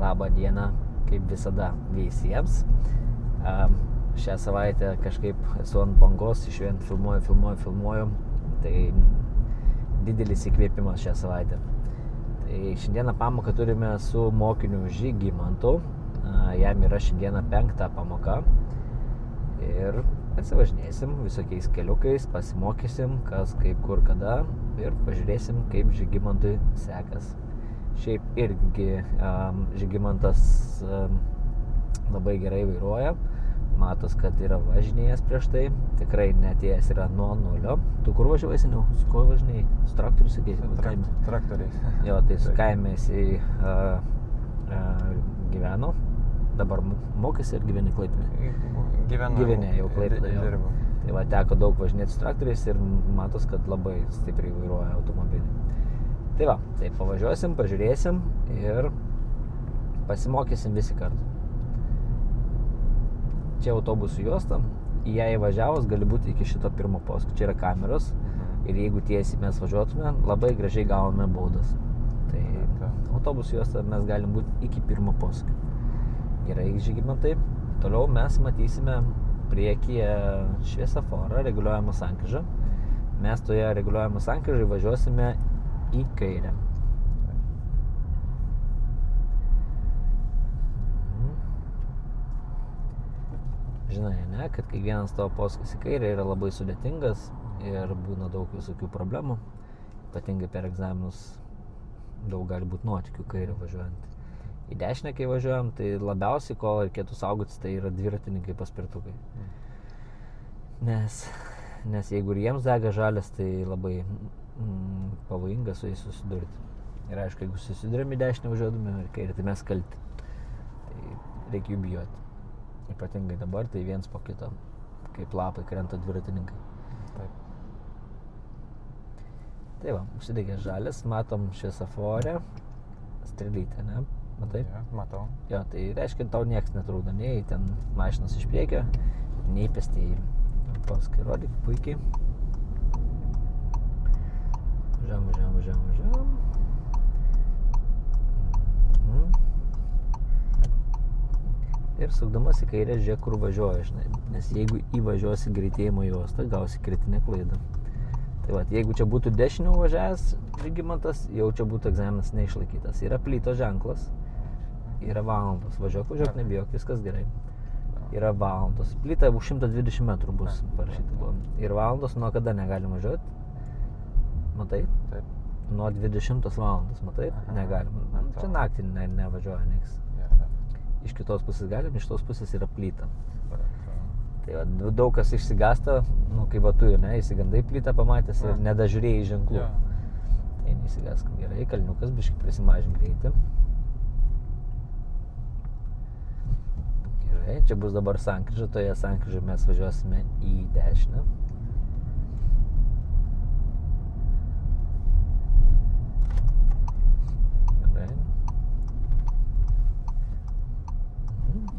Labą dieną, kaip visada visiems. Šią savaitę kažkaip esu ant bangos, išvien filmuoju. Tai didelis įkvėpimas šią savaitę. Tai šiandieną pamoką turime su mokiniu Žygimantu. Jam yra šiandieną 5. pamoka. Ir pasivažinėsim visokiais keliukais, pasimokysim, kas, kaip, kur, kada. Ir pažiūrėsim, kaip Žygimantui sekas. Šiaip irgi Žygimantas labai gerai vairuoja. Matos, kad yra važinėjęs prieš tai. Tikrai netėjęs yra nuo nulio. Tu kur važiuoji seniau? Su kuo važinėjai? Su traktoriu sakėsi? Traktoriais. Jo, tai su kaime jisai gyveno. Dabar mokėsi ir gyveni Klaipėdoje? Gyvenė jau Klaipėdoje. Tai va, teko daug važinėti su traktoriais ir matos, kad labai stipriai vairuoja automobilį. Tai va, tai pavažiuosim, pažiūrėsim ir pasimokysim visi kartu. Čia autobusų juosta, į ją įvažiavus gali būti iki šito pirmo posūkio. Čia yra kameros ir jeigu tiesiai mes važiuotume, labai gražiai gavome baudas. Tai autobusų juosta mes galim būti iki pirmo posūkio. Gerai, Žygimantai, toliau mes matysime priekyje šviesoforą, reguliuojamą sankryžą. Mes toje reguliuojamą sankryžą važiuosime į kairę. Žinai, ne, kad kiekvienas tavo posūkis į kairę yra labai sudėtingas ir būna daug visokių problemų. Ypatingai per egzaminus daug gali būti nuotykių kairę važiuojant. Į dešinę, kai važiuojam, tai labiausiai, ko reikėtų saugotis, tai yra dviratininkai paspirtukai. Nes jeigu ir jiems dega žalias, tai labai pavojinga su jais susidurti. Ir aišku, jeigu susidurėm į dešinę važiuodami ir kairę, tai mes kalti. Tai reikia jų bijoti. Ypatingai dabar, tai viens po kito, kaip lapai krenta dviratininkai. Taip. Tai va, užsidegė žalias, matom šviesoforę, strėlytę, ne? Matai? Ja, matau. Jo, tai reiškia, tau nieks netrūda, nei ten mašinas iš priekio, nei pėstieji. Paskui rodyk, puikiai. Važiuojam. Ir sukdamas į kairę žiūrėk, kur važiuoji, žinai. Nes jeigu įvažiuosi greitėjimo juostą, gausi kritinę klaidą. Tai va, jeigu čia būtų dešiniu važiavęs Žygimantas, jau čia būtų egzaminas neišlaikytas. Yra plyto ženklas, yra valandos. Važiuok, nebijok, viskas gerai. Yra valandos. Plyta už 120 metrų bus parašyta. Ir valandos nuo kada negalim važiuoti? Matai? Taip. Nuo 20 valandos, matai? Negalim. Čia naktį nevažiuoja nieks. Iš kitos pusės galim, iš tos pusės yra plyta. Tai va, daug kas išsigąsta, kai va tu įsigandai plytą pamatęs ir nedažiūrėjai ženklų. Tai neįsigaskim. Gerai, kalniukas, biškį prisimažink greitį. Gerai, čia bus dabar sankryža, toje sankryžoje mes važiuosime į dešinę.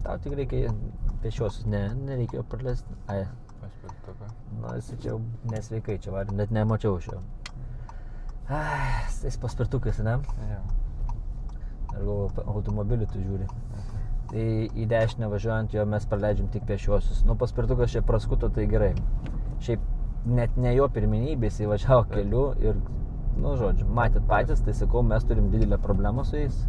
Tau tik reikia pešiuosius, nereikėjo praleisti. Paspirtuką. Jis čia jau nesveikai čia varė, net nemačiau šio. Tais paspirtukais, ne? Jo. Ar automobilį tu žiūri. Tai į dešinę važiuojant jo mes praleidžiam tik pešiuosius. Paspirtukas čia praskuto, tai gerai. Šiaip net ne jo pirmenybės įvažiavo keliu ir, žodžiu, matėt patys, tai sakau, mes turim didelę problemą su jais,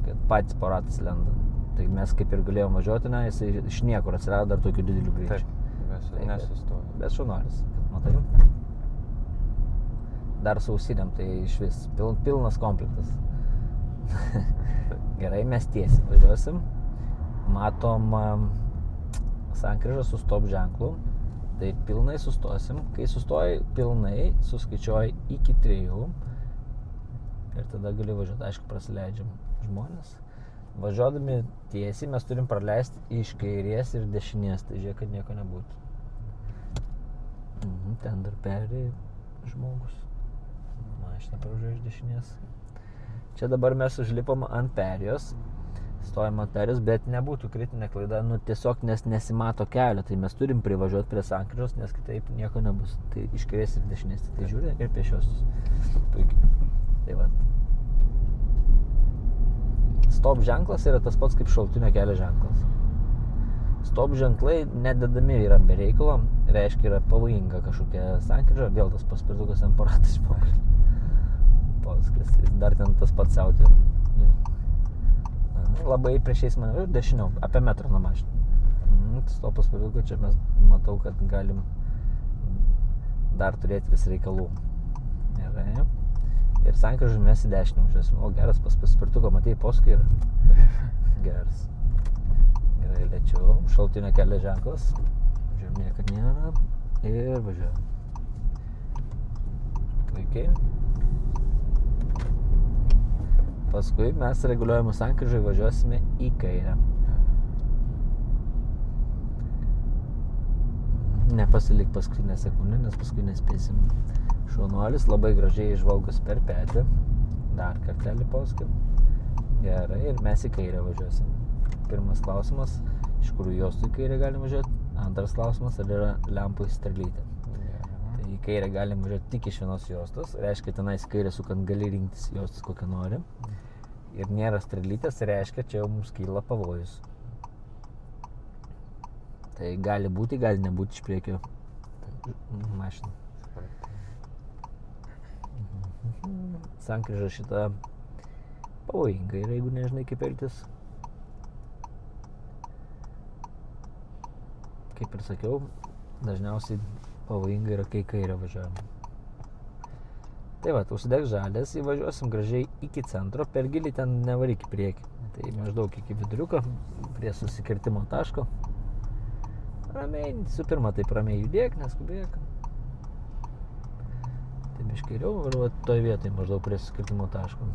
kad patys po ratais lenda. Tai mes kaip ir galėjom važiuoti, jisai iš niekur atsirado dar tokių didelių greičių. Taip, nesustoja. Bet šunolis, matai. Dar su ausinėm, tai iš vis pilnas komplektas. Gerai, mes tiesiai važiuosim. Matom sankryžą su stop ženklu. Tai pilnai sustosim. Kai sustoji pilnai, suskaičiuoji iki 3. Ir tada gali važiuoti. Aišku, prasileidžiam žmonės. Važiuodami tiesiai mes turim praleisti iš kairės ir dešinės, tai žiūrėk, kad nieko nebūtų. Ten dar perėjo žmogus. Mašina pravažiuoja iš dešinės. Čia dabar mes užlipom ant perėjos, stojam ant perėjos, bet nebūtų kritinė klaida, tiesiog nes nesimato kelio, tai mes turim privažiuoti prie sankryžos, nes kitaip nieko nebus. Tai iš kairės ir dešinės, tai žiūrė ir pešiosius. Puikiai. Tai va. stop ženklas yra tas pats kaip šalutinio kelio ženklas. Stop ženklai nededami yra be reikalo, reiškia yra pavojinga kažkokia sankryža, vėl tas paspirtukas ant paratas Polskis, dar ten tas pats siautė. Labai priešais mane, dešiniau, apie metrą nuo mašiną. Stop paspirtuką, čia mes matau, kad galim dar turėti vis reikalų. Gerai. Ir sankryžą mes į dešinę užėsim. O geras paspirtuko, matei Polskį yra? Geras. Gerai, lėčiau. Šalutinio kelio ženklas. Žiūrėjom, niekad nėra. Ir važiuojam. Puikiai. Paskui mes reguliuojamų sankryžai važiuosime į kairę. Nepasilik paskutinę sekundę, nes paskui nespėsim. Šaunuolis labai gražiai žvalgus per petį. Dar kartelį Polskį. Gerai, ir mes į kairę važiuosim. Pirmas klausimas, iš kurių juostų į kairę galim važiuoti. Antras klausimas, ar yra lempų strelytė. Tai į kairę galim važiuoti tik iš vienos juostos. Reiškia, tenais kairę sukant gali rinktis juostas kokią nori. Ir nėra strelytės, reiškia, čia jau mums kyla pavojus. Tai gali būti, gali nebūti iš priekio mašina. Sankryža šita pavojinga yra, jeigu nežinai kaip elgtis. Kaip ir sakiau, dažniausiai pavojinga yra, kai kairę važiuojam. Tai va, užsideg žalės, įvažiuosim gražiai iki centro, per gilį ten nevaryk į priekį. Tai maždaug iki viduriuko, prie susikirtimo taško. Ramiai, su pirma taip ramiai judėk, neskubėk. Tai biškairiau, ir toj vietoj maždaug prie susikirtimo taško.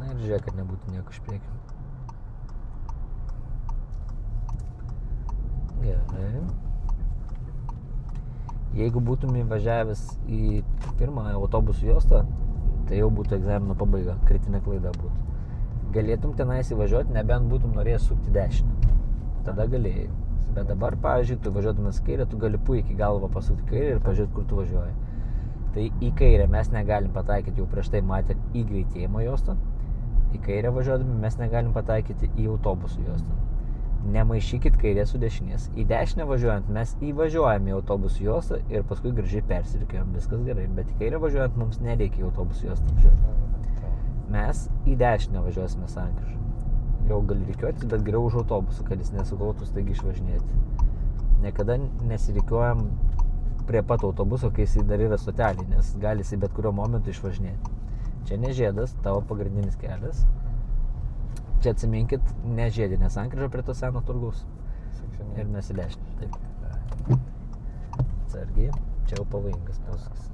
Na ir žiūrėk, kad nebūtų nieko iš priekio. Gerai. Jeigu būtum įvažiavęs į pirmą autobusų juostą, tai jau būtų egzamino pabaiga, kritinė klaida būtų. Galėtum tenais įvažiuoti, nebent būtum norėjęs sukti dešinę. Tada galėjai. Bet dabar, pavyzdžiui, tu važiuodamas kairę, tu gali puikiai galvą pasukti kairę ir pažiūrėti, kur tu važiuoji. Tai į kairę mes negalim pataikyti, jau prieš tai matėt, į greitėjimo juostą. Į kairę važiuodami mes negalim pataikyti į autobusų juostą. Nemaišykit kairės su dešinės. Į dešinę važiuojant mes įvažiuojame į autobusų juostą ir paskui gražiai persirikiuojam. Viskas gerai, bet į kairę važiuojant mums nereikia į autobusų juostą važiuoti. Mes į dešinę važiuosime sankryžą. Jau gali rikiuotis, bet geriau už autobusą, kad jis nesugalvotų staigiai išvažinėti. Niekada nesirikiuojam prie pat autobuso, kai jis dar yra stotelį, nes gali jis bet kurio momentu išvažinėti. Čia ne žiedas, tavo pagrindinis kelias. Čia atsiminkit, ne žiedinė sankryža prie to seno turgaus. Ir mes į dešinę. Taip. Atsargiai. Čia jau pavojingas posūkis.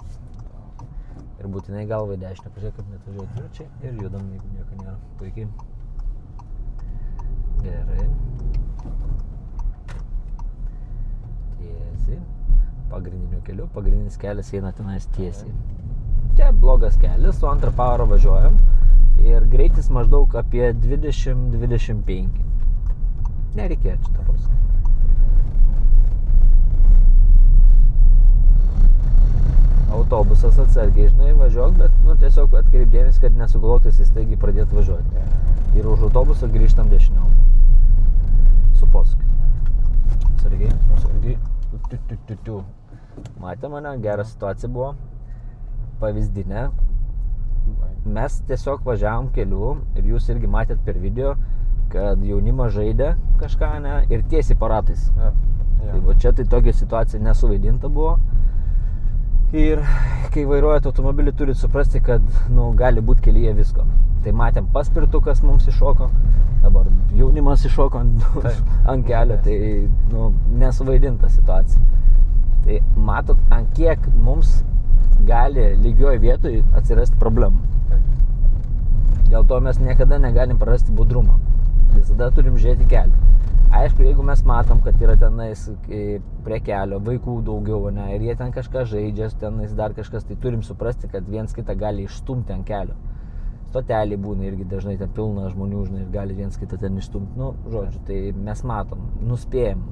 Ir būtinai galva į dešinę. Pažiūrėk, kad netvažiuoja dviračiai. Ir judam, jeigu nieko nėra. Puikiai. Gerai. Tiesiai. Pagrindiniu keliu. Pagrindinis kelias eina tenais tiesiai. Čia blogas kelias, su antrą pavarą važiuojam. Ir greitis maždaug apie 20-25. Nereikėjo šitą posūkį. Autobusas atsargiai, žinai, važiuok, bet tiesiog atkreip dėmesį, kad nesugalvotų jis staigiai pradėti važiuoti. Ir už autobusą grįžtam dešiniau. Su posūkiu. Atsargiai. Matė mane, gera situacija buvo. Pavyzdinė. Mes tiesiog važiavom keliu ir jūs irgi matėt per video, kad jaunimas žaidė kažką, ne, ir tiesiai po ratais. Tai va čia tai tokia situacija nesuvaidinta buvo. Ir kai vairuojat automobilį, turit suprasti, kad gali būti kelyje visko. Tai matėm, paspirtukas mums iššoko, dabar jaunimas iššoko ant kelio, tai nesuvaidinta situacija. Tai matot, ant kiek mums gali lygioj vietoj atsirasti problemų. Dėl to mes niekada negalim prarasti budrumo. Visada turim žiūrėti kelią. Aišku, jeigu mes matom, kad yra tenais prie kelio vaikų daugiau, ne, ir jie ten kažką žaidžia, tenais dar kažkas, tai turim suprasti, kad viens kitą gali išstumti ant kelio. Stotelį būna irgi dažnai ten pilna žmonių, žinai, ir gali viens kitą ten išstumti. Žodžiu, tai mes matom, nuspėjam.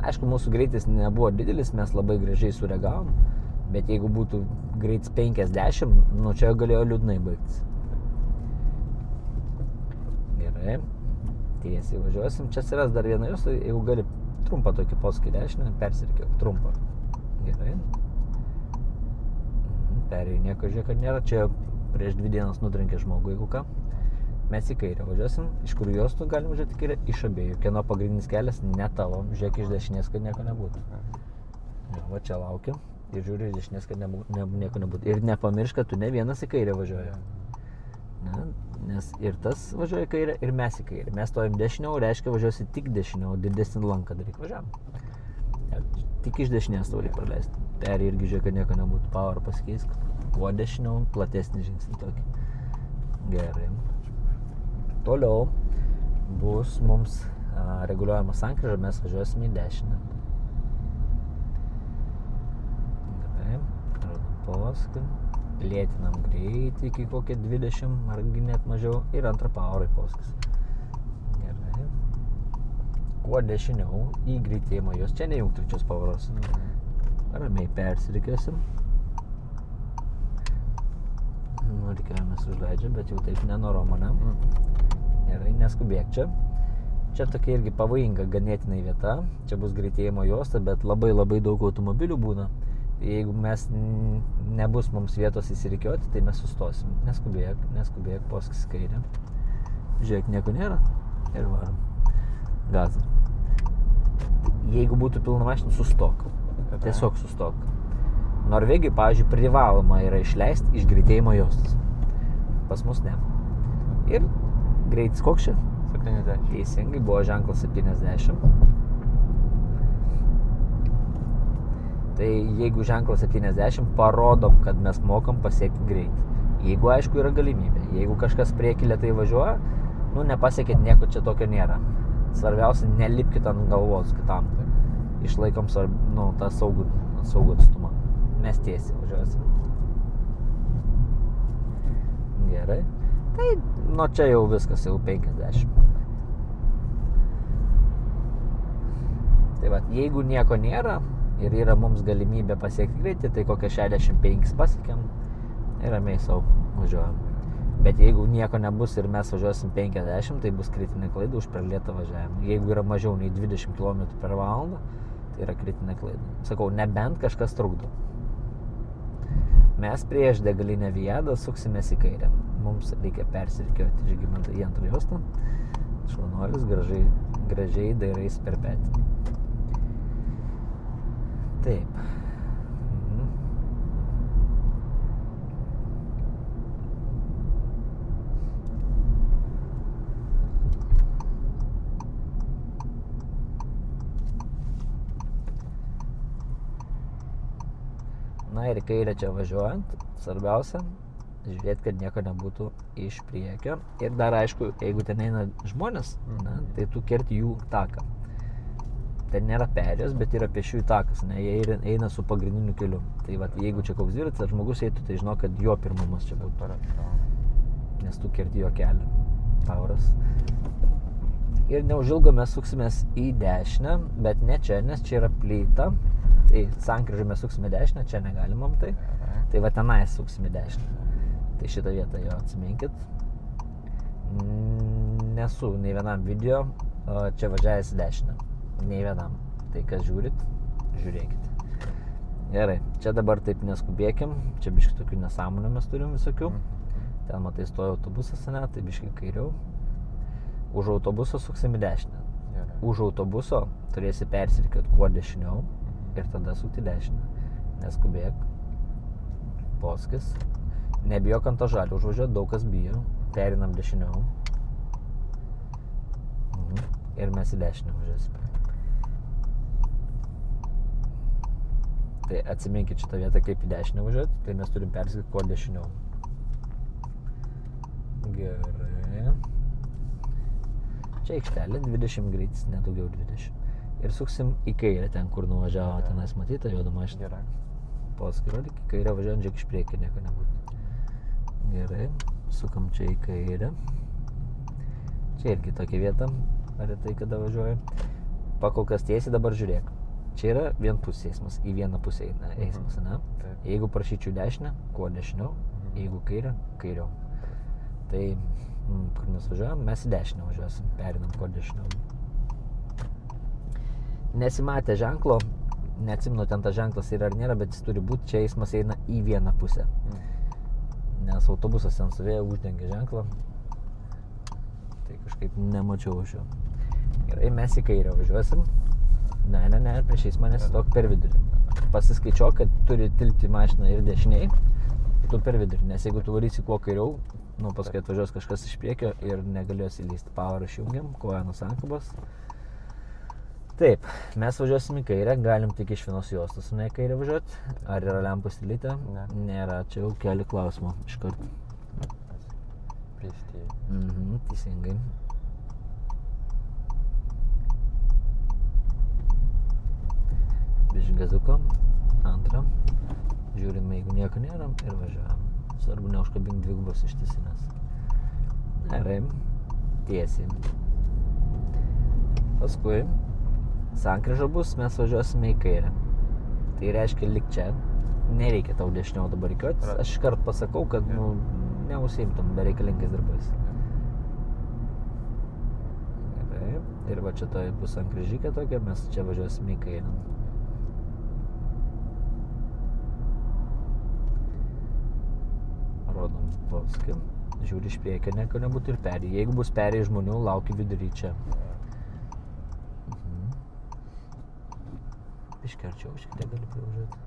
Aišku, mūsų greitis nebuvo didelis, mes labai gražiai sureagavom. Bet jeigu būtų greitis 50, nu čia galėjo liūdnai baigtis. Gerai. Tiesiai važiuosim. Čia atsiras dar viena juosta, jeigu gali trumpą tokį posūkį dešinę, persirikiau. Trumpą. Gerai. Perėjai nieko, žiūrėk, kad nėra. Čia prieš 2 dienas nutrenkė žmogų, jeigu ką. Mes į kairę važiuosim. Iš kur juostų galim važiuoti į kairę? Iš abiejų. Kieno pagrindinis kelias? Ne tavo. Žiūrėk iš dešinės, kad nieko nebūtų. Ja, va čia laukiu. Ir žiūriu iš dešinės, kad nieko nebūtų. Ir nepamiršk, kad tu ne vienas į kairę važiuoji. Ne? Nes ir tas važiuoja į kairę, ir mes į kairę. Mes stovim dešiniau, reiškia važiuosi tik dešiniau, didesnį lanką daryk, važiavam. Ja, tik iš dešinės tau reikia praleisti. Perį irgi žiūrėk, kad nieko nebūtų, power pasikeisk. Kuo dešiniau, platesnį žingsnį tokį. Gerai. Toliau bus mums reguliuojama sankryža, mes važiuosime į dešinę. Gerai, rodom posūkį. Lėtinam greitį iki kokią 20 argi net mažiau ir antrą power'ai posūkis. Gerai. Kuo dešiniau į greitėjimo jos, čia nejung trečios power'os. Ramiai persirikėsim. Nu, reikėjomės užleidžia, bet jau taip nenorom, ne? Gerai, neskubėk čia. Čia tokia irgi pavojinga ganėtinai vieta. Čia bus greitėjimo juosta, bet labai daug automobilių būna. Jeigu mes nebus mums vietos įsirikiuoti, tai mes sustosim. Neskubėk, posūkis į kairę. Žiūrėk, nieko nėra ir varom. Gazą. Jeigu būtų pilna mašina, sustok. Tiesiog sustok. Norvegijai, pavyzdžiui, privaloma yra išleisti iš greitėjimo juostos. Pas mus ne. Ir greitis koks čia? 70. Teisingai, buvo ženklas 70. Tai jeigu ženklas 70, parodom, kad mes mokam pasiekti greitį. Jeigu, aišku, yra galimybė. Jeigu kažkas priekį lėtai važiuoja, nu, nepasiekit, nieko čia tokio nėra. Svarbiausia, nelipkit ant galvos kitam. Išlaikom tą saugų atstumą. Mes tiesiai važiuosim. Gerai. Tai, nu, čia jau viskas, jau 50. Tai va, jeigu nieko nėra, ir yra mums galimybė pasiekti greitį, tai kokią 65 pasiekėm ir ramiai savo važiuojam. Bet jeigu nieko nebus ir mes važiuosim 50, tai bus kritinė klaida už per lėtą važiavimą. Jeigu yra mažiau nei 20 km per valandą, tai yra kritinė klaida. Sakau, nebent kažkas trukdo. Mes prieš degalinę Vijadą suksimės į kairę. Mums reikia persirikiuoti Žygimantą į antrą juostą. Švanolis gražiai dairais per petį. Taip. Na ir kairę čia važiuojant, svarbiausia, žiūrėti, kad nieko nebūtų iš priekio. Ir dar aišku, jeigu ten eina žmonės, tai tu kerti jų taką. Ten nėra perėjos, bet yra pėsčiųjų takas, ne, jie eina su pagrindiniu keliu. Tai va, jeigu čia koks dviratis, žmogus eitų, tai žino, kad jo pirmumas čia būtų. Nes tu kerti jo kelią. Pauras. Ir neužilgo mes suksimės į dešinę, bet ne čia, nes čia yra plyta. Tai sankryžą mes suksime dešinę, čia negalimam tai. Tai va tenai suksime dešinę. Tai šitą vietą jo atsiminkit. Nesu nei vienam video čia važiavęs į dešinę. Nei vienam. Tai kas žiūrit, žiūrėkit. Gerai, čia dabar taip neskubėkim. Čia biškai tokių nesąmonių mes turim visokių. Ten matai stoja autobusas, ne, tai biškai kairiau. Už autobuso suksim į dešinę. Už autobuso turėsi persirikiuoti kuo dešiniau ir tada sukti dešinę. Neskubėk. Posūkis. Nebijok ant to žalio užvažiuoti, daug kas bijo. Perinam dešiniau. Ir mes į dešinę važiuosime. Tai atsiminkit šitą vietą, kaip į dešinę važiuoti, tai mes turim persikti kuo dešiniau. Gerai. Čia aikštelė, 20 greitis, nedaugiau 20. Ir suksim į kairę, ten kur nuvažiavo, tenais matyta, juoda mašina. Posūkį rodyk, į kairę važiuojant, žiūrėk iš priekį, nieko nebūtų. Gerai, sukam čia į kairę. Čia irgi tokia vieta, retai kada važiuoju. Pakol kas tiesiai, dabar žiūrėk. čia yra vienpusis eismas, į vieną pusę eina eismas, ne? Taip. Jeigu prašyčiau dešinę, kuo dešiniau, jeigu kairę, kairiau. Tai, kur mes važiuojam, mes į dešinę važiuosim, perinam kuo dešiniau. Nesimatė ženklo, neatsimenu ten tas ženklas yra ar nėra, bet jis turi būti, čia eismas eina į vieną pusę. Nes autobusas ten stovėjo, uždengė ženklą. Tai kažkaip nemačiau aš jo. Gerai, mes į kairę važiuosim. Ne, prieš eismą nesistok per vidurį. Pasiskaičiuok, kad turi tilpti mašiną ir dešiniai, tu per vidurį. Nes jeigu tu varysi kuo kairiau, paskui atvažiuos kažkas iš priekio ir negalės įlysti. Power išjungiam, koja nuo sankabos. Taip, mes važiuosim į kairę, galim tik iš vienos juostos į kairę važiuoti. Ar yra lempos įlyta? Ne. Nėra, čia jau keli klausimų iš karto. Pėstieji. Teisingai. Iš gazuko, antrą. Žiūrime, jeigu nieko nėra ir važiuojam. Svarbu neužkabink dvigubos ištisinės. Gerai, tiesiai. Paskui sankryža bus, mes važiuosime į kairę. Tai reiškia lik čia. Nereikia tau dešiniau dabar rikiuotis. Aš iškart pasakau, kad neužsiimtum bereikalingais darbais. Gerai. Ir va čia toj bus sankryžykė tokia, mes čia važiuosime į kairę. Rodom posūkį. Žiūri iš priekio, nieko nebūtų ir perėjai. Jeigu bus perėjai žmonių, lauki vidury čia. Iškerčiau, šiek tiek gali privažiuoti.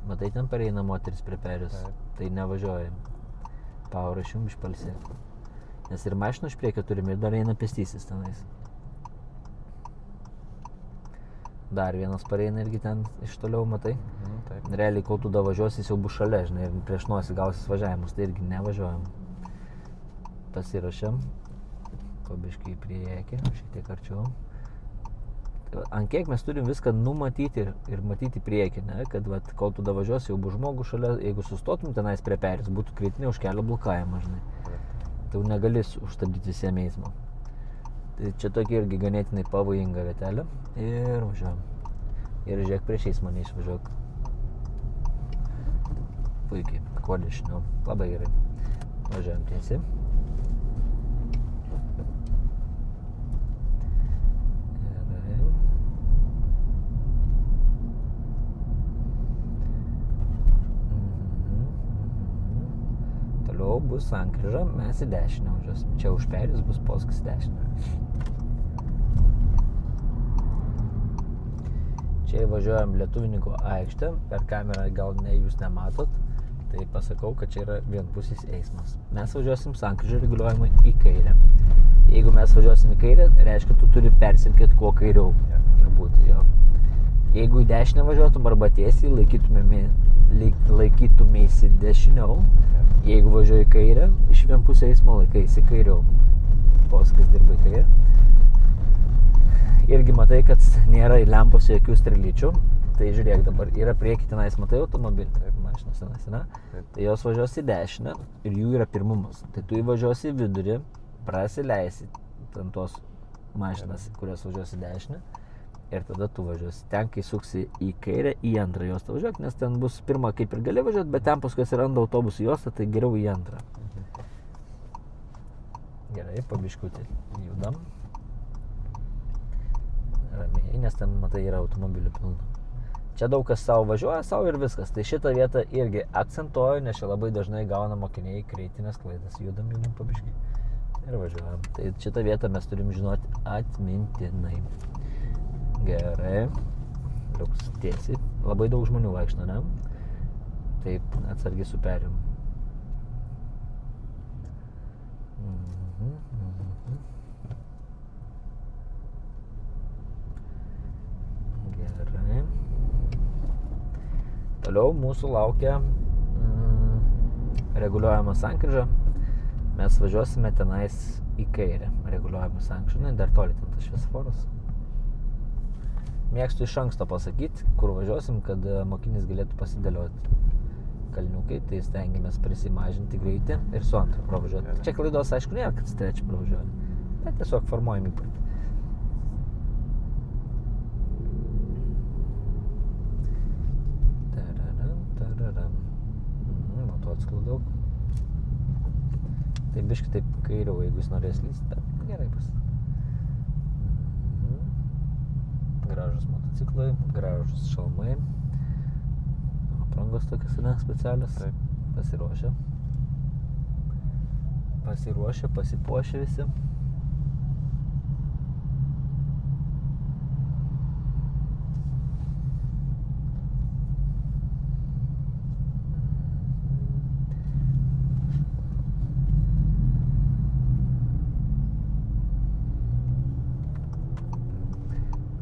Matai, ten pareina moteris prie perės. Tai nevažiuoja. Power išjung išpalsėk. Nes ir mašiną iš priekio turime ir dar eina pėstysis tenais. Dar vienas pareina irgi ten iš toliau, matai. Realiai, kol tu davažiuosi, jis jau bus šalia, žinai, ir prieš nosį gausis važiavimus, tai irgi nevažiuojam. Pasirašiam. Pabiškai į priekį, šiek tiek arčiau. Ant kiek mes turim viską numatyti ir matyti priekį, ne? Kad vat, kol tu davažiuosi, jau bus žmogus šalia, jeigu sustotum tenais prie perės, būtų kritinė už kelio blokavimą, žinai. Tai jau negali užstabdyti visiem eismo. Tai čia tokia irgi ganėtinai pavojinga vietelė. Ir važiuojam. Ir žiūrėk, prieš eismą neišvažiuok. Puikiai, kuo dešiniau. Labai gerai. Važiuojam tiesiai. Gerai. Toliau bus sankryža, mes į dešinę važiuosim. Čia už perės bus posūkis į dešinę. Čia važiuojam Lietuvininkų aikštę, per kamerą gal jūs nematot, tai pasakau, kad čia yra vienpusis eismas. Mes važiuosim sankryžą reguliuojamai į kairę. Jeigu mes važiuosim į kairę, reiškia, tu turi persilkėti kuo kairiau ir būti jo. Jeigu į dešinę važiuotum arba tiesiai, laikytumėsi dešiniau. Jeigu važiuoji į kairę, iš vienpusio eismo laikaisi kairiau. Posūkis dirba į kairę. Irgi matai, kad nėra į lempose jokių strelyčių. Tai žiūrėk dabar, yra prieki tenais, matai automobilį, mašinas tenais, ne? Tai jos važiuos į dešinę ir jų yra pirmumas. Tai tu įvažiuosi į vidurį, prasileisi ten tos mašinas, kurios važiuos į dešinę. Ir tada tu važiuosi. Ten, kai suksi į kairę, į antrą juostą važiuok, nes ten bus pirma kaip ir gali važiuoti, bet ten paskui atsiranda autobusų juosta, tai geriau į antrą. Gerai, pabiškutį judam. Ramiai, nes ten, matai, yra automobilių pilna. Čia daug kas savo važiuoja, savo ir viskas. Tai šitą vietą irgi akcentuoju, nes čia labai dažnai gauna mokiniai kritinės klaidas. Judam pabiškai ir važiuojam. Tai šitą vietą mes turim žinoti atmintinai. Gerai. Liuks tiesiai. Labai daug žmonių vaikština, ne? Taip, atsargiai su perėm. Gerai. Toliau mūsų laukia reguliuojama sankryža. Mes važiuosime tenais į kairę. Reguliuojama sankryža, dar toli ten tas šviesoforas. Mėgstu iš anksto pasakyti, kur važiuosim, kad mokinys galėtų pasidėlioti kalniukai, tai stengiamės prisimažinti greitį ir su antrą pravažiuoti. Čia klaidos, aišku, nėra, kad su trečiu pravažiuoja, bet tiesiog formuojam įprotį. motociklų daug. Tai biškai taip kairiau, jeigu jis norės lyst, bet gerai bus. Gražus motociklai, gražus šalmai. Aprangos tokios, ne, specialios. Taip. Pasiruošę, pasipuošę visi.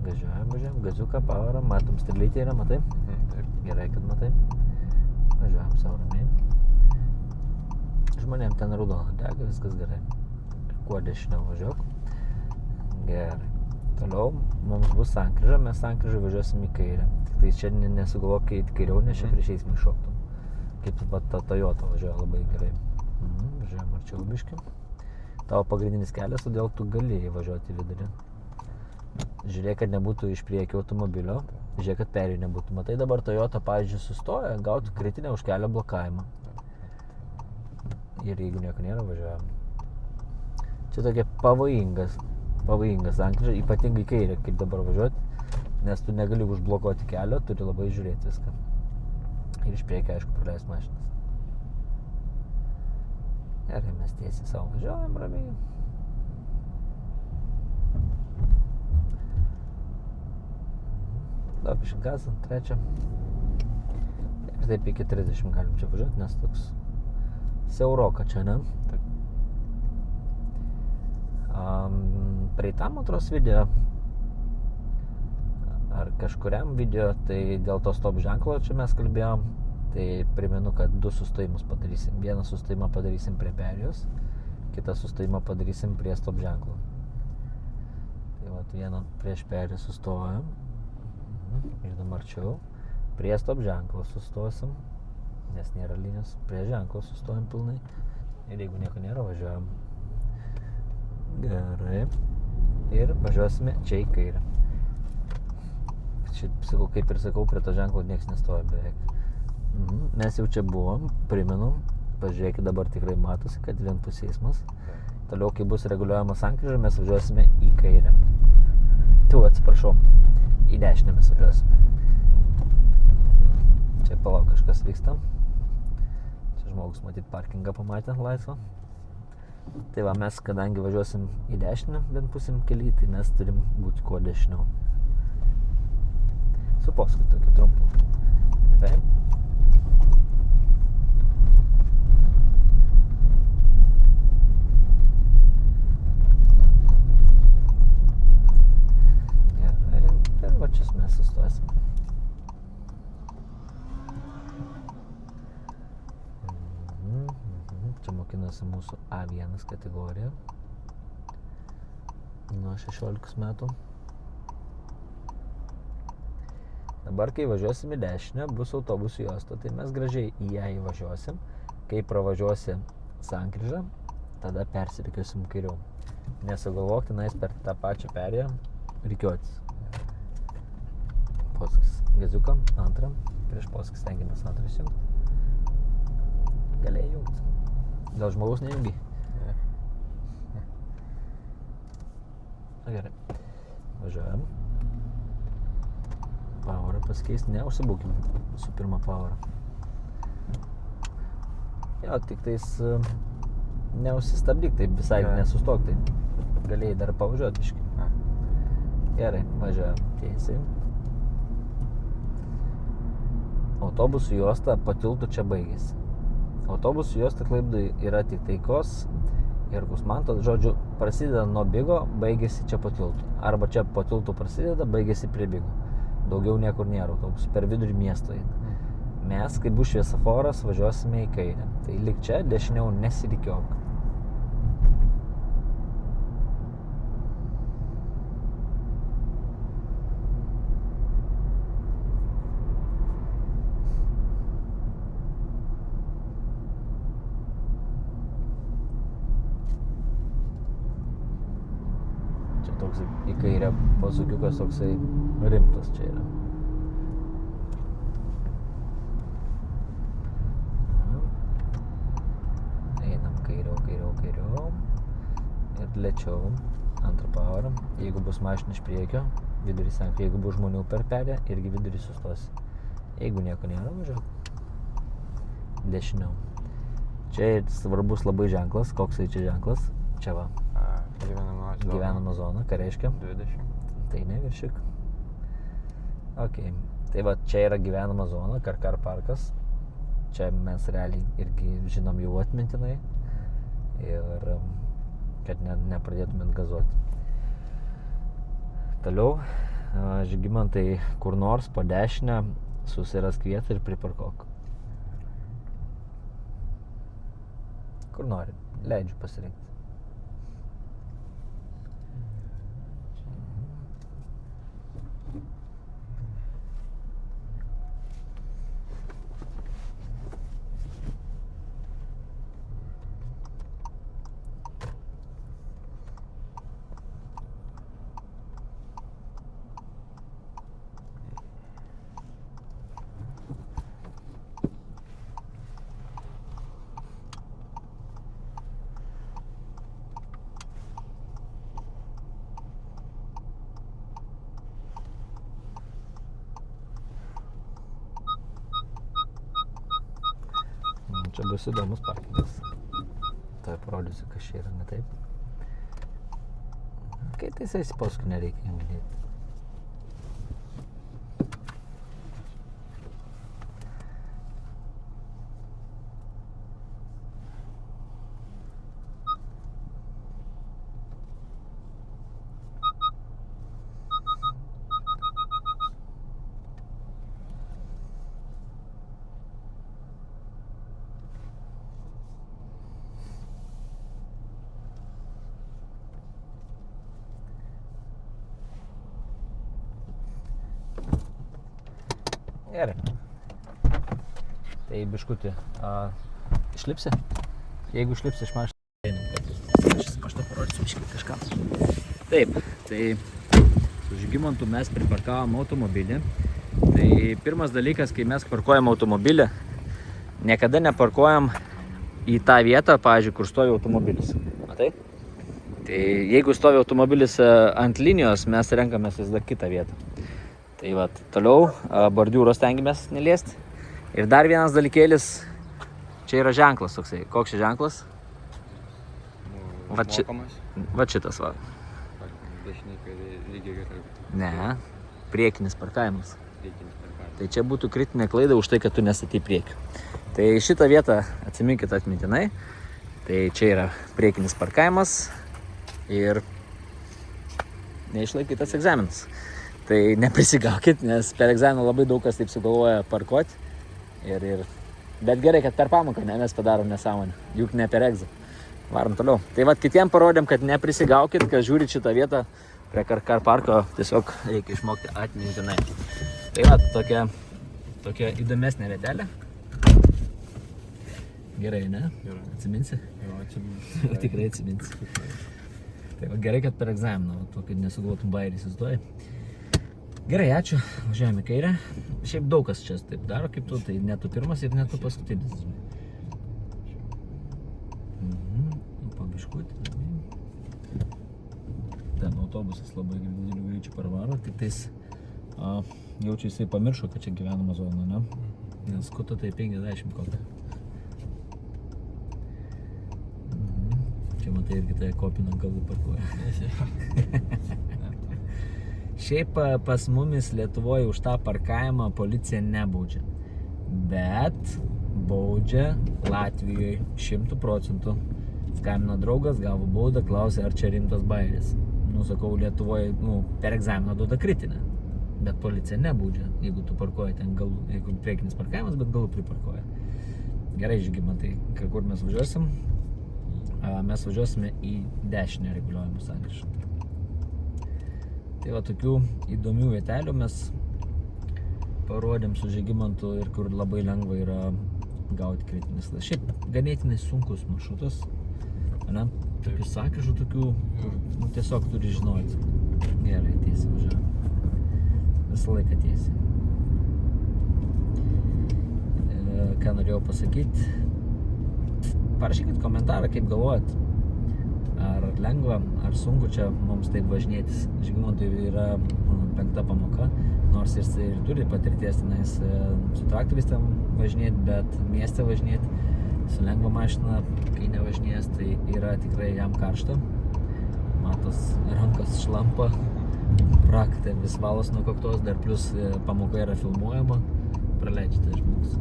Važiuojam, gaziuką, pavarą, matom sterlytę yra, matai? Taip. Gerai, kad matai. Važiuojam savo ramiai. Žmonėm ten raudona dega, viskas gerai. Kuo dešiniau važiuok. Gerai. Toliau mums bus sankryža, mes sankryžai važiuosim į kairę. Tik tai čia nesugalvok eiti kairiau, nes čia prieš eismą iššoktum. Kaip va ta Toyota važiuoja labai gerai. Važiuojam arčiau biškį. Tavo pagrindinis kelias, todėl tu galėjai važiuoti į vidurį. Žiūrėk, kad nebūtų iš priekio automobilio. Žiūrėk, kad perėjų nebūtų. Matai, dabar Toyota, pavyzdžiui, sustoja, gautų kritinę už kelio blokavimą. Ir jeigu nieko nėra, važiuojam. Čia tokia pavojingas sankryža, ypatingai kairė, kaip dabar važiuoti, nes tu negali užblokuoti kelio, turi labai žiūrėti viską. Ir iš priekio, aišku, praleis mašinas. Gerai, mes tiesiai savo važiuojam ramiai. Daug iš gazą, trečią. Ir taip iki 30 galim čia važiuoti, nes toks siauroka čia, ne? Taip. Praeitam antros video ar kažkuriam video, tai dėl to stop ženklo čia mes kalbėjom, tai primenu, kad 2 sustojimus padarysim. Vieną sustojimą padarysim prie perėjos, kitą sustojimą padarysim prie stop ženklo. Tai vat vieną prieš perėją sustojam. Išdam arčiau. Prie stop ženklo sustosim, nes nėra linijos. Prie ženklo sustojam pilnai. Ir jeigu nieko nėra, važiuojam. Gerai. Ir važiuosime čia į kairę. Čia, kaip ir sakau, prie to ženklo nieks nestoja beveik. Mes jau čia buvom, primenu. Pažiūrėkit, dabar tikrai matosi, kad vienpusė eismas. Toliau, kai bus reguliuojama sankryža, mes važiuosime į kairę. Atsiprašau. Į dešinę mes važiuosime. Čia palauk, kažkas vyksta. Čia žmogus matyt parkingą pamatė laisvą. Tai va, mes kadangi važiuosim į dešinę vienpusiam kely, tai mes turim būti kuo dešiniau. Su posūkiu tokiu trumpu. Gerai. Ir va čia mes sustosim. Čia mokinasi mūsų A1 kategorija. Nuo 16 metų. Dabar, kai važiuosim į dešinę, bus autobusų juosta, tai mes gražiai į ją įvažiuosim. Kai pravažiuosi sankryžą, tada persirikiosim kairiau. Nesugalvok tenais per tą pačią perėją rikiotis. Posūkis gaziuką, antrą. Prieš posūkį stengiamės antrą įsijungti. Galėjai jungti. Gal žmogaus nejungi? Ne. Na gerai. Važiuojam. Powerą pasikeisti. Neužsibūkim su pirma powerą. Jo, tik tais neužsistabdyk, taip visai nesustok, tai galėjai dar pavažiuoti biškį. Gerai, važiuojam tiesiai. Autobusų juosta po tiltu čia baigėsi. Autobusų juosta Klaipėdoj yra tik Taikos ir Kusmanto, žodžiu, prasideda nuo Bigo, baigėsi čia po tiltu. Arba čia po tiltu prasideda, baigėsi prie Bigo. Daugiau niekur nėra autobusų, per vidurį miesto eina. Mes, kai bus šviesoforas, važiuosime į kairę. Tai lik čia, dešiniau nesirikiok. Toks į kairę pasukiukas toksai rimtas čia yra. kairiau ir lėčiau, antrą pavarą. Jeigu bus mašina iš priekio, vidurys senka. Jeigu bus žmonių per perėją, irgi vidurys sustosi. Jeigu nieko nėra, važiuok dešiniau. Čia svarbus labai ženklas. Koks tai čia ženklas? Čia va. Gyvenama zona. Ką reiškia? 20. Tai neviršik. Ok. Tai va, čia yra gyvenama zona, Karkar parkas. Čia mes realiai irgi žinom jau atmintinai. Ir kad nepradėtumėt gazuoti. Toliau, Žygimantai, kur nors po dešinę susirask vietą ir priparkuok. Kur nori, leidžiu pasirinkti. Čia bus įdomus parkingas. Tai parodysiu, kas čia yra ne taip. Kai tai eisi paskui nereikia įmylėti. Gerai. Tai biškutį, išlipsi? Jeigu išlipsi iš mašinos, aš to parodysiu biškį kažką. Taip, tai su Žygimantu mes priparkavom automobilį. Tai pirmas dalykas, kai mes parkuojam automobilį, niekada neparkuojam į tą vietą, pavyzdžiui, kur stovi automobilis. Matai? Tai jeigu stovi automobilis ant linijos, mes renkamės vis dar kitą vietą. Tai va, toliau bordiūros stengiamės neliesti. Ir dar vienas dalykėlis, čia yra ženklas toksai. Koks čia ženklas? Va šitas va. Dešiniai, kairiai, lygiai gerai. Ne, priekinis parkavimas. Tai čia būtų kritinė klaida už tai, kad tu nestatai priekiu. Tai šitą vietą atsiminkit atmintinai. Tai čia yra priekinis parkavimas ir neišlaikytas egzaminas. Tai neprisigaukit, nes per egzaminą labai daug kas taip sugalvoja parkuoti. Bet gerai, kad per pamoką mes padarom nesąmonę, juk ne per egzą. Varom toliau. Tai vat kitiem parodėm, kad neprisigaukit, kad žiūrit šitą vietą prie Karkar parko, tiesiog reikia išmokti atmintinai. Tai vat tokia įdomesnė vietelė. Gerai, ne? Gerai. Atsiminsi? Jo, atsiminsi. Tikrai atsiminsi. Tai va, gerai, kad per egzaminą, kad nesugalvotum bairį įsivaizduoji. Gerai, ačiū. Važiuojame į kairę. Šiaip daug kas čia taip daro kaip tu, tai ne tu pirmas ir ne tu paskutinis. Pabiškutį. Ten autobusas labai didelių greičių parvaro, tik tais jaučiu jisai pamiršo, kad čia gyvenama zona, ne? Nes kuta tai 50 kokia. Čia matai irgi tai kopina galų parkuoja. Šiaip pas mumis Lietuvoje už tą parkavimą policija nebaudžia. Bet baudžia Latvijoje 100%. Skambino draugas, gavo baudą, klausė, ar čia rimtas bairis. Sakau, Lietuvoje per egzaminą duoda kritinę. Bet policija nebaudžia, jeigu tu parkuoji ten galų, jeigu priekinis parkavimas, bet galų priparkuoja. Gerai, Žygimantai, kur mes važiuosim? Mes važiuosime į dešinę reguliuojamų sankryžą. Tai va, tokių įdomių vietelių mes parodėm su Žygimantu ir kur labai lengva yra gauti kritinis laidas. Šiaip ganėtinai sunkus maršrutas, ne? Tokių sankryžų tokių, kur tiesiog turi žinoti. Gerai, tiesiai važiuojam. Visą laiką tiesiai. Ką norėjau pasakyti? parašykit komentarą, kaip galvojat. Ar lengva, ar sunku čia mums taip važinėtis. Žygimantui yra 5. pamoka, nors jis ir turi patirties tenais su traktoriais ten važinėti, bet mieste važinėti su lengva mašina, kai nevažinės, tai yra tikrai jam karšta. Matos, rankos šlampa, praktė vis valos nuo kaktos, dar plus pamoka yra filmuojama, praleidžiate žmogus.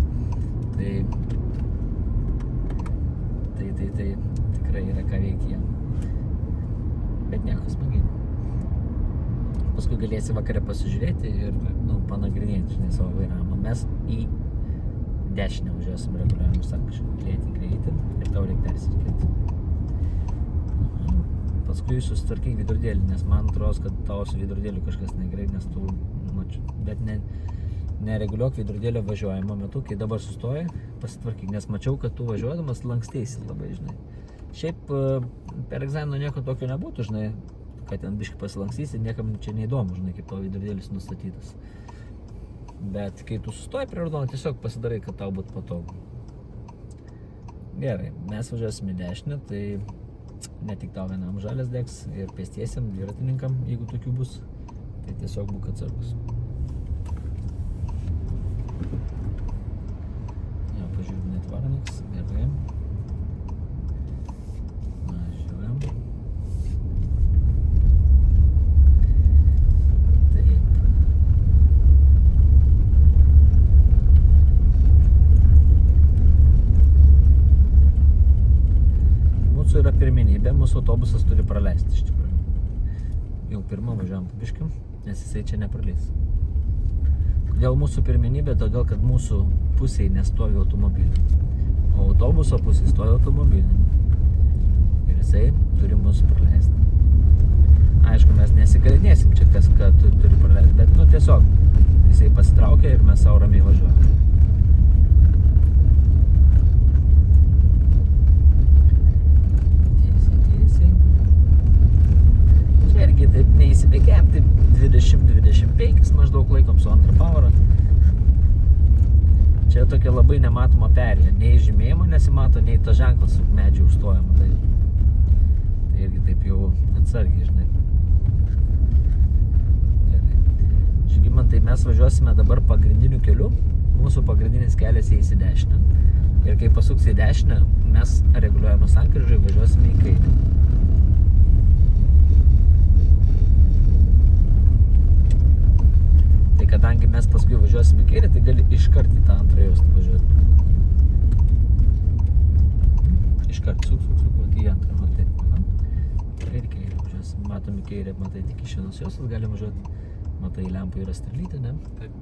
Tai tikrai yra ką veikti jam. Bet nieko, smagiai. Paskui galėsi vakare pasižiūrėti ir panagrinėti, žinai, savo vairavimą. Mes į dešinę važiuosim reguliavimu sankryžą, greitį ir tau reikia persitikėti. Paskui susitvarkyk vidurdėlį, nes man atrodo, kad tavo su vidurdėliu kažkas negerai, nes tu, bet nereguliuok vidurdėlio važiuojimo metu, kai dabar sustoji, pasitvarkyk, nes mačiau, kad tu važiuodamas lanksteisi labai, žinai. Šiaip per egzaminą nieko tokio nebūtų, žinai, kad ten biškai pasilankstysi, niekam čia neįdomu, žinai, kaip tavo vidurdėlis nustatytas. Bet kai tu sustoji prie raudono, tiesiog pasidarai, kad tau būtų patogu. Gerai, mes važiuosime į dešinę, tai ne tik tau vienam žalias degs ir pėstiesiam, dviratininkam, jeigu tokių bus, tai tiesiog būk atsargus. Ja, pažiūrėjau, netvara niks, gerai. Važiuojam. Taip. Mūsų yra pirmenybė, mūsų autobusas turi praleisti iš tikrųjų. Jau pirmą važiuojam pabiškim, nes jisai čia nepraleis. Kodėl mūsų pirmenybė? Todėl, kad mūsų pusėje nestovi automobiliai, o autobuso pusėje stovi automobiliai. Ir jisai turi mūsų praleisti. Aišku, mes nesigalinėsim čia, kas kad turi praleisti, bet tiesiog jisai pasitraukia ir mes savo ramiai važiuojame. Irgi taip neįsibėgėm, taip 20-25 maždaug laikom su antrą pavarą. Čia tokia labai nematoma perėja, nei žymėjimo nesimato, nei ta ženklas su medžiu užstojama. Tai irgi taip jau atsargiai, žinai. Gerai. Žygimantai, mes važiuosime dabar pagrindiniu keliu, mūsų pagrindinis kelias eis į dešinę. Ir kai pasuks į dešinę, mes reguliuojame sankryžą ir važiuosime į kairę. Tai kadangi mes paskui važiuosime į kairę, tai gali iškart į tą antrą jaustą važiuoti. Iškart suk, į antrą, matai. Ir į kairę važiuosim. Matom į kairę, matai, tik iš vienos jaustos galim važiuoti. Matai, lempa yra strelytė, ne? Taip.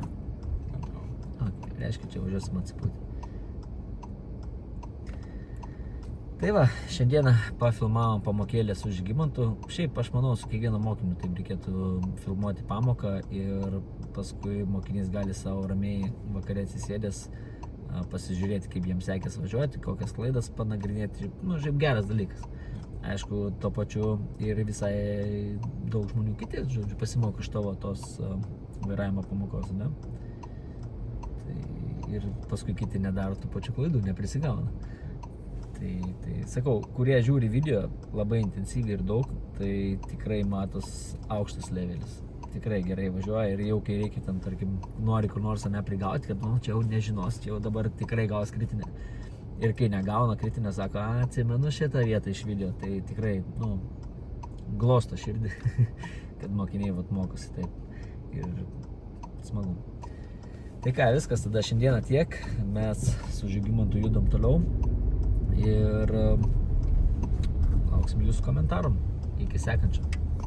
Reiškia, čia važiuosim atsipūti. Tai va, šiandieną pafilmavom pamokėlę su Žygimantu. Šiaip aš manau, su kiekvienu mokiniu taip reikėtų filmuoti pamoką ir paskui mokinys gali savo ramiai vakare atsisėdęs pasižiūrėti, kaip jiems sekės važiuoti, kokias klaidas panagrinėti. Šiaip geras dalykas. Aišku, tuo pačiu ir visai daug žmonių kiti, žodžiu, pasimoko iš tavo tos vairavimo pamokos, ne? Tai ir paskui kiti nedaro tų pačių klaidų, neprisigauna. Tai sakau, kurie žiūri video labai intensyviai ir daug, tai tikrai matos aukštas levelis. Tikrai gerai važiuoja ir jau kai reikia tam, tarkim, nori kur nors neprigauti, kad čia jau nežinos, čia jau dabar tikrai gaus kritinę. Ir kai negauna kritinę, sako, atsimenu šitą vietą iš video, tai tikrai, glosto širdį, kad mokiniai mokosi taip ir smagu. Tai ką, viskas, tada šiandieną tiek, mes su Žygimantu judam toliau. Ir lauksim jūsų komentarom. Iki sekančio.